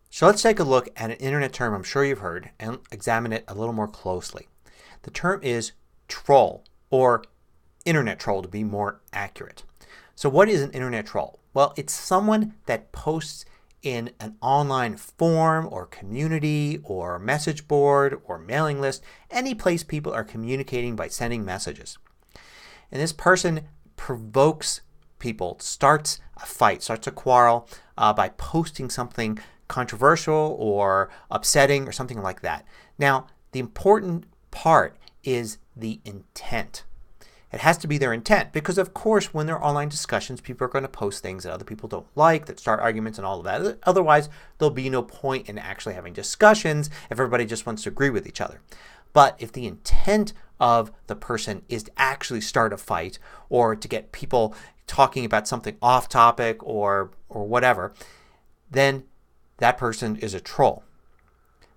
So let's take a look at an internet term I'm sure you've heard and examine it a little more closely. The term is troll, or internet troll to be more accurate. So what is an internet troll? Well, it's someone that posts in an online forum or community or message board or mailing list, any place people are communicating by sending messages. And this person provokes people, starts a fight, starts a quarrel by posting something controversial or upsetting or something like that. Now, the important part is the intent. It has to be their intent because, of course, when there are online discussions, people are going to post things that other people don't like, that start arguments and all of that. Otherwise, there'll be no point in actually having discussions if everybody just wants to agree with each other. But if the intent of the person is to actually start a fight or to get people talking about something off topic or whatever, then that person is a troll.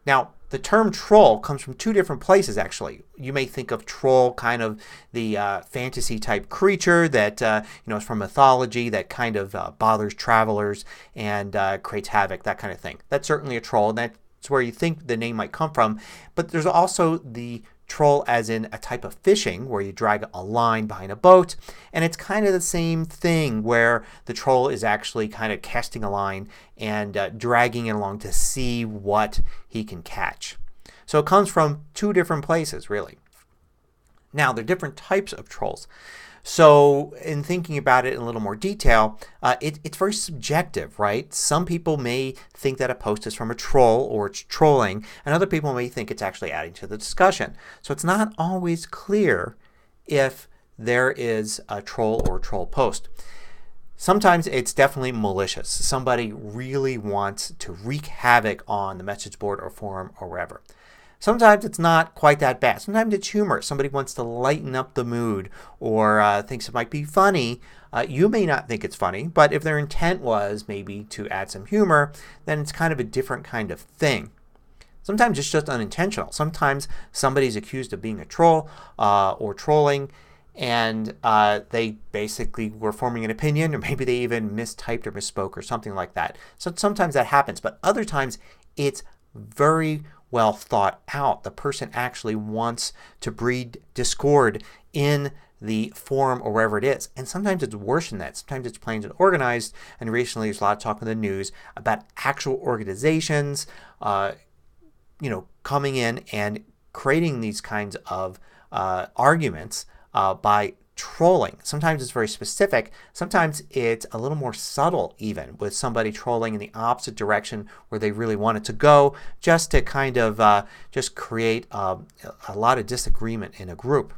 Now, the term troll comes from two different places actually. You may think of troll kind of the fantasy type creature that is from mythology that kind of bothers travelers and creates havoc, that kind of thing. That's certainly a troll and that's where you think the name might come from. But there's also the troll as in a type of fishing where you drag a line behind a boat, and it's kind of the same thing where the troll is actually kind of casting a line and dragging it along to see what he can catch. So it comes from two different places really. Now there are different types of trolls. So in thinking about it in a little more detail, it's very subjective, right? Some people may think that a post is from a troll or it's trolling, and other people may think it's actually adding to the discussion. So it's not always clear if there is a troll or troll post. Sometimes it's definitely malicious. Somebody really wants to wreak havoc on the message board or forum or wherever. Sometimes it's not quite that bad. Sometimes it's humor. Somebody wants to lighten up the mood or thinks it might be funny. You may not think it's funny, but if their intent was maybe to add some humor, then it's kind of a different kind of thing. Sometimes it's just unintentional. Sometimes somebody's accused of being a troll or trolling and they basically were forming an opinion, or maybe they even mistyped or misspoke or something like that. So sometimes that happens, but other times it's very well thought out. The person actually wants to breed discord in the forum or wherever it is. And sometimes it's worse than that. Sometimes it's plain and organized. And recently there's a lot of talk in the news about actual organizations coming in and creating these kinds of arguments by trolling. Sometimes it's very specific. Sometimes it's a little more subtle even, with somebody trolling in the opposite direction where they really want it to go, just to kind of just create a lot of disagreement in a group.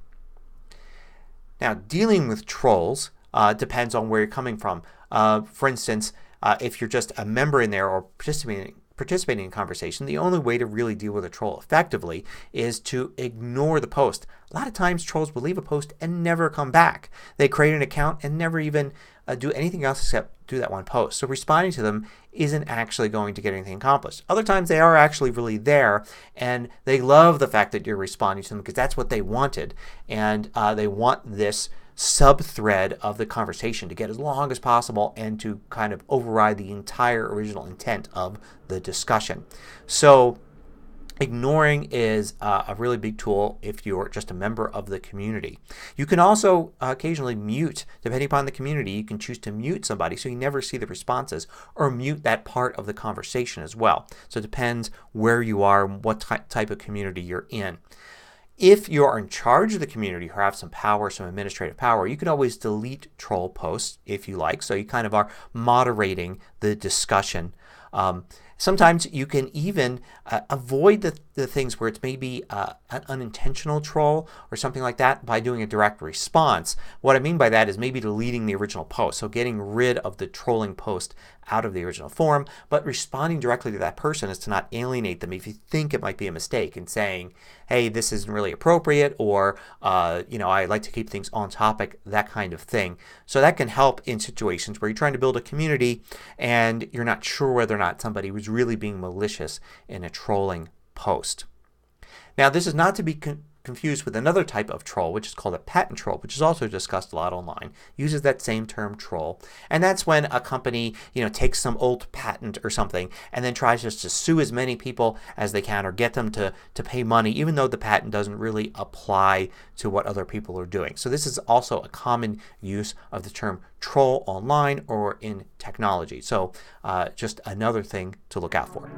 Now, dealing with trolls depends on where you're coming from. For instance, if you're just a member in there or participating in conversation, the only way to really deal with a troll effectively is to ignore the post. A lot of times trolls will leave a post and never come back. They create an account and never even do anything else except do that one post. So responding to them isn't actually going to get anything accomplished. Other times they are actually really there and they love the fact that you're responding to them because that's what they wanted, and they want this sub-thread of the conversation to get as long as possible and to kind of override the entire original intent of the discussion. So ignoring is a really big tool if you're just a member of the community. You can also occasionally mute. Depending upon the community, you can choose to mute somebody so you never see the responses, or mute that part of the conversation as well. So it depends where you are and what type of community you're in. If you are in charge of the community or have some power, some administrative power, you can always delete troll posts if you like. So you kind of are moderating the discussion. Sometimes you can even avoid the things where it's maybe an unintentional troll or something like that by doing a direct response. What I mean by that is maybe deleting the original post. So getting rid of the trolling post out of the original forum, but responding directly to that person is to not alienate them if you think it might be a mistake, and saying, hey, this isn't really appropriate, or I like to keep things on topic, that kind of thing. So that can help in situations where you're trying to build a community and you're not sure whether or not somebody was really being malicious in a trolling post. Now, this is not to be confused with another type of troll which is called a patent troll, which is also discussed a lot online. Uses that same term troll. And that's when a company takes some old patent or something and then tries just to sue as many people as they can or get them to pay money even though the patent doesn't really apply to what other people are doing. So this is also a common use of the term troll online or in technology. So just another thing to look out for.